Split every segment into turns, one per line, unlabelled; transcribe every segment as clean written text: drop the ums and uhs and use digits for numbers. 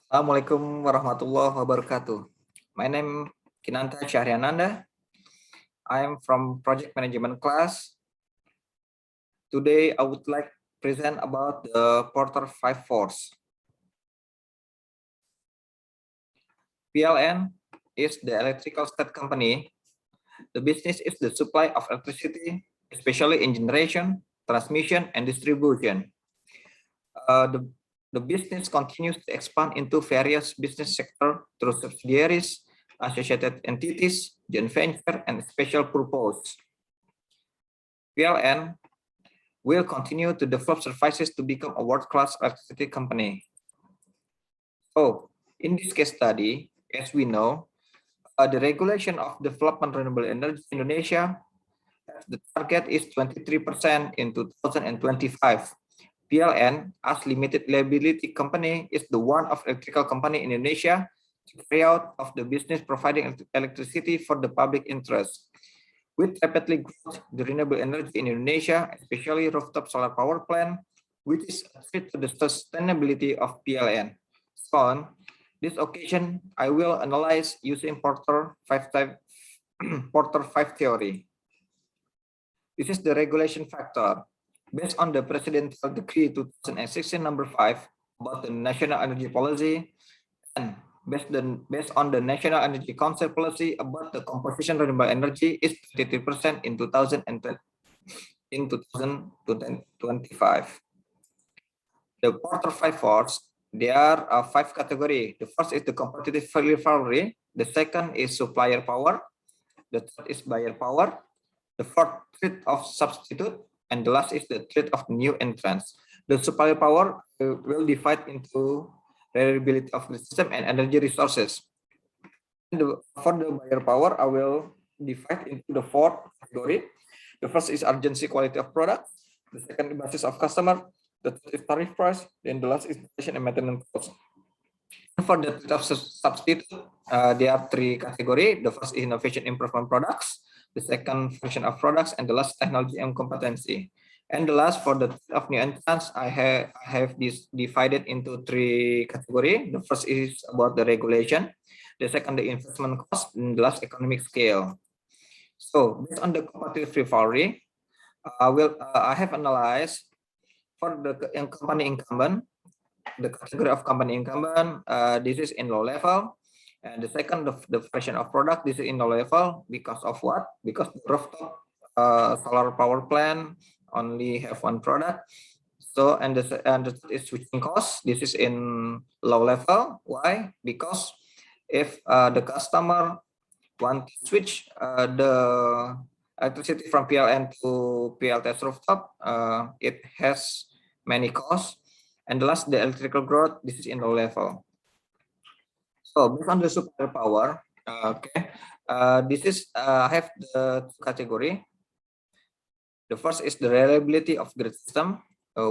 Assalamualaikum warahmatullahi wabarakatuh. My name Kinanta Syahriananda. I am from project management class. Today I would like to present about the Porter 5 force. PLN is the electrical state company. The business is the supply of electricity, especially in generation, transmission, and distribution. The business continues to expand into various business sectors through subsidiaries, associated entities, joint venture, and special purpose. PLN will continue to develop services to become a world-class electricity company. So, in this case study, as we know, the regulation of development renewable energy in Indonesia, the target is 23% in 2025. PLN, as limited liability company, is the one of electrical company in Indonesia to carry out of the business providing electricity for the public interest. With rapidly growth the renewable energy in Indonesia, especially rooftop solar power plant, which is a threat to the sustainability of PLN. So on this occasion, I will analyze using Porter 5 theory. This is the regulation factor. Based on the Presidential Decree 2016 number 5 about the national energy policy and based on the National Energy Council policy about the composition renewable energy is 33% in 2025. The Porter 5 force, there are 5 categories. The first is the competitive rivalry. The second is supplier power. The third is buyer power. The fourth, threat of substitute, and the last is the threat of new entrants. The supplier power will divide into reliability of the system and energy resources. For the buyer power, I will divide into the 4 categories. The first is urgency quality of product. The second is basis of customer. The third is tariff price. Then the last is installation and maintenance cost. For the threat of substitute, there are 3 categories. The first is innovation improvement products. The second version of products, and the last technology and competency. And the last for the of new entrants, I have this divided into 3 categories. The first is about the regulation, the second the investment cost, and the last economic scale. So based on the competitive rivalry, I have analyzed for the company incumbent, the category of company incumbent. This is in low level. And the second, the version of product, this is in low level because of what? Because the rooftop solar power plant only have 1 product. So, and the is switching cost. This is in low level. Why? Because if the customer want to switch the electricity from PLN to PLTS rooftop, it has many costs. And the last, the electrical growth, this is in low level. So based on the supplier power, this is I have the 2 category. The first is the reliability of grid system,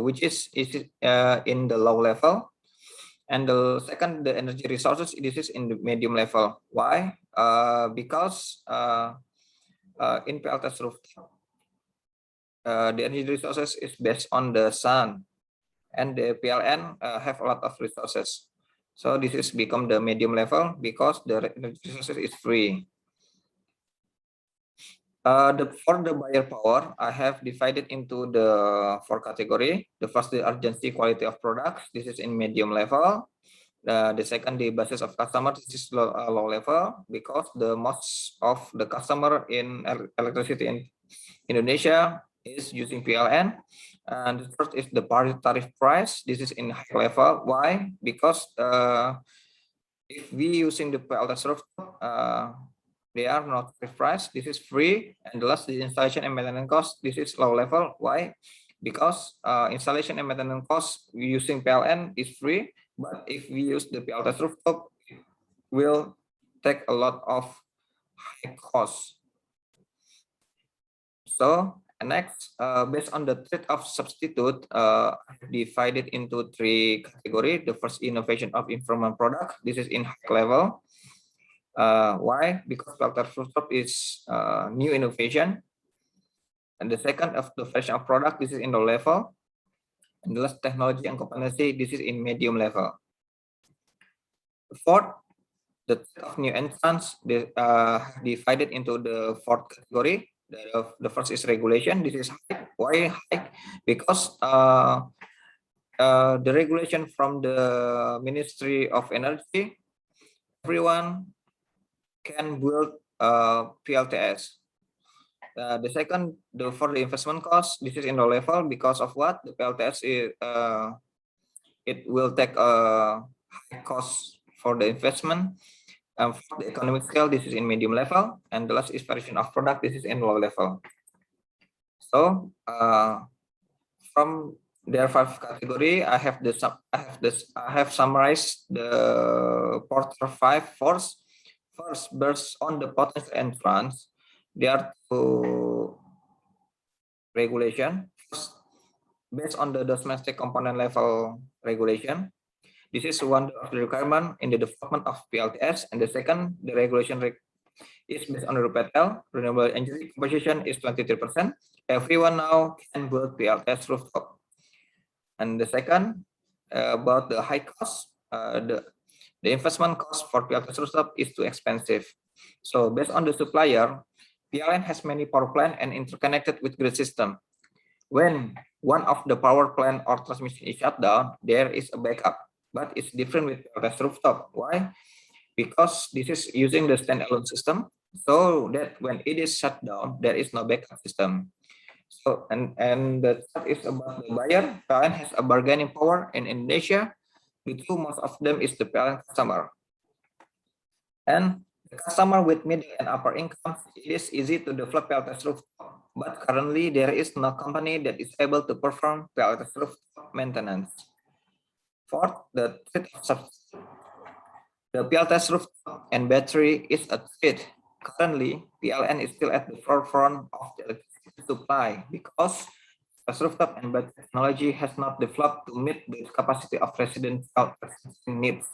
which is in the low level, and the second, the energy resources, this is in the medium level. Why? Because in PLTS rooftop, the energy resources is based on the sun, and the PLN have a lot of resources. So this is become the medium level because the resources is free. For the buyer power, I have divided into the 4 category. The first, the urgency quality of products. This is in medium level. The second, the basis of customer. This is low level because the most of the customer in electricity in Indonesia is using PLN. And the third is the tariff price. This is in high level. Why? Because if we using the PLTS rooftop, they are not tariff price. This is free. And the last, the installation and maintenance cost. This is low level. Why? Because installation and maintenance cost using PLN is free. But if we use the PLTS rooftop, it will take a lot of high costs. So next, based on the threat of substitute, divided into 3 categories. The first, innovation of improvement product. This is in high level. Why? Because PLTS rooftop is new innovation. And the second, of the version of product, this is in low level. And the last, technology and competency, this is in medium level. Fourth, the threat of new entrants divided into the fourth category. The first is regulation. This is high. Why high? Because the regulation from the Ministry of Energy, everyone can build PLTS. The second, for the investment cost, this is in low level because of what? The PLTS is it will take a high cost for the investment. For the economic scale, this is in medium level, and the last is variation of product. This is in low level. So from their 5 category, I have summarized the Porter 5 force. First, based on the potential entrance, there are 2 regulation. First, based on the domestic component level regulation, this is one of the requirement in the development of PLTS, and the second, the regulation is based on the RUPETL, renewable energy composition is 23%. Everyone now can build PLTS rooftop. And the second, about the high cost, the investment cost for PLTS rooftop is too expensive. So based on the supplier, PLN has many power plant and interconnected with grid system. When one of the power plant or transmission is shut down, there is a backup. But it's different with PLTS rooftop. Why? Because this is using the standalone system, so that when it is shut down, there is no backup system. So and the third is about the buyer. PLN has a bargaining power in Indonesia. Because most of them is the PLN customer. And the customer with middle and upper income, it is easy to develop PLTS rooftop. But currently, there is no company that is able to perform PLTS rooftop maintenance. Fourth, the threat of substitution. The PLTS rooftop and battery is a threat. Currently, PLN is still at the forefront of the electricity supply because PLTS rooftop and battery technology has not developed to meet the capacity of residential needs.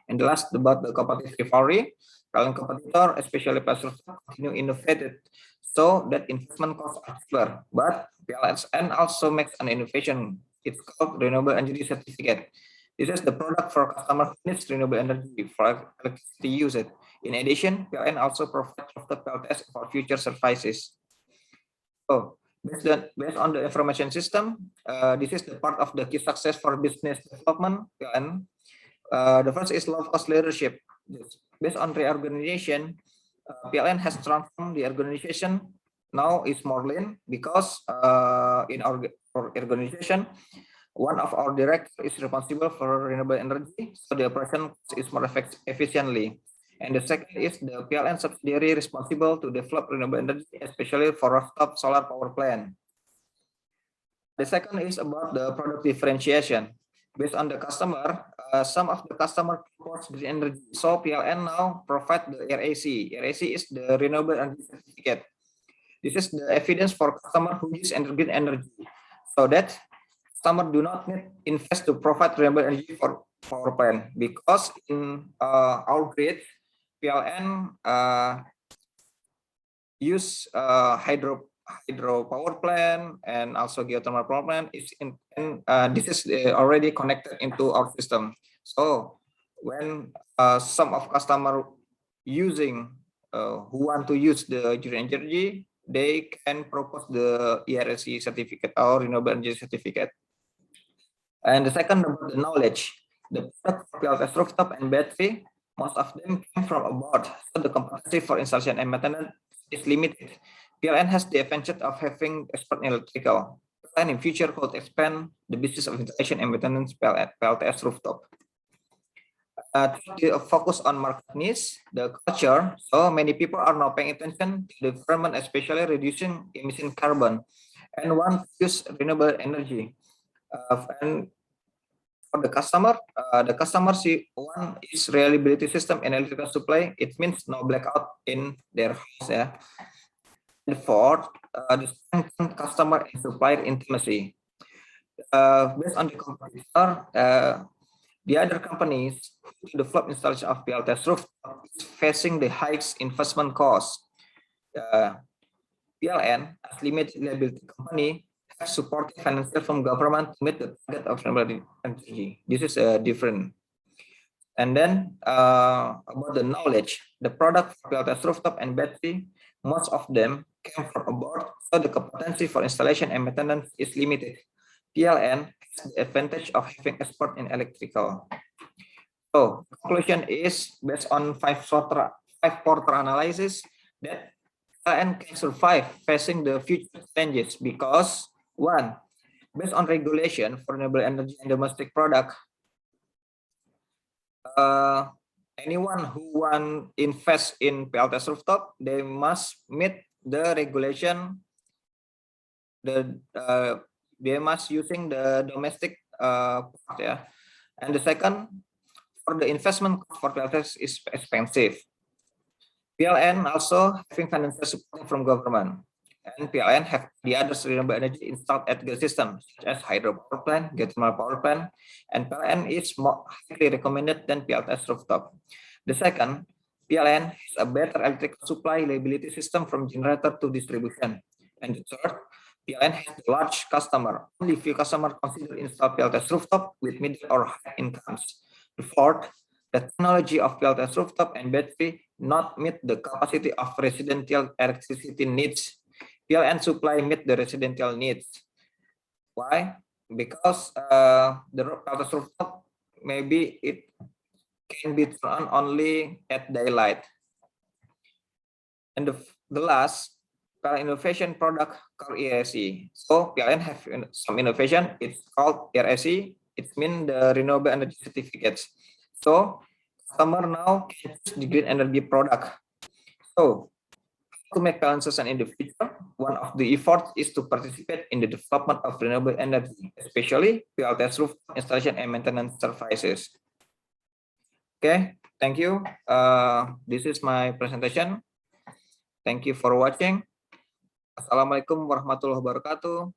And the last, about the competitive rivalry, PLN competitor, especially PLTS rooftop, continue innovated so that investment costs are cheaper. But PLN also makes an innovation. It's called renewable energy certificate. This is the product for customer who needs renewable energy for electricity usage. In addition, PLN also provides rooftop PLTS for future services. So, based on the information system, this is the part of the key success for business development PLN. The first is low cost leadership. Based on reorganization, PLN has transformed the organization. Now is more lean because in our organization, one of our directors is responsible for renewable energy, so the operation is more efficiently. And the second is the PLN subsidiary responsible to develop renewable energy, especially for rooftop solar power plant. The second is about the product differentiation. Based on the customer, some of the customer supports green energy, so PLN now provide the RAC. RAC is the renewable energy certificate. This is the evidence for customer who use green energy, so that customer do not need invest to provide renewable energy for power plant, because in our grid, PLN use hydro power plant and also geothermal power plant is this is already connected into our system. So when some of customer using who want to use the green energy, they can propose the ERC certificate or renewable energy certificate. And the second, about the knowledge. The product for PLTS rooftop and battery, most of them came from abroad, so the capacity for installation and maintenance is limited. PLN has the advantage of having expert in electrical. PLN in future could expand the business of installation and maintenance PLTS rooftop. To focus on market needs, the culture, so many people are now paying attention to the environment, especially reducing emission carbon, and want to use renewable energy. And for the customer see one is reliability system and electrical supply. It means no blackout in their house. Yeah. And fourth, the customer and supplier intimacy. Based on the competitor, the other companies who develop installation of PLTS rooftop is facing the highest investment cost. PLN, as limited liability company, have supported financial from government to meet the target of renewable energy. This is different. And then about the knowledge, the product for PLTS rooftop and battery, most of them came from abroad, so the competency for installation and maintenance is limited. PLN has the advantage of having expert in electrical. So conclusion is based on five quarter analysis that PLN can survive facing the future challenges because one, based on regulation for renewable energy and domestic product, anyone who want invest in PLTS rooftop, they must meet the regulation. They must using the domestic part, yeah. And the second, for the investment for PLTS is expensive. PLN also having financial support from government, and PLN have the other renewable energy installed at grid system, such as hydro power plant, geothermal power plant, and PLN is more highly recommended than PLTS rooftop. The second, PLN has a better electrical supply reliability system from generator to distribution. And the third, PLN has a large customer. Only few customers consider install PLTS rooftop with middle or high incomes. The fourth, the technology of PLTS rooftop and battery not meet the capacity of residential electricity needs. PLN supply meet the residential needs. Why? Because the PLTS rooftop, maybe it can be turned on only at daylight. And the last, PLN innovation product called ERSE. So PLN have some innovation, it's called ERSE. It means the renewable energy certificates. So customer now can choose the green energy product. So to make PLN sustainable in the future, one of the efforts is to participate in the development of renewable energy, especially PLTS roof installation and maintenance services. Okay, thank you. This is my presentation. Thank you for watching. Assalamualaikum warahmatullahi wabarakatuh.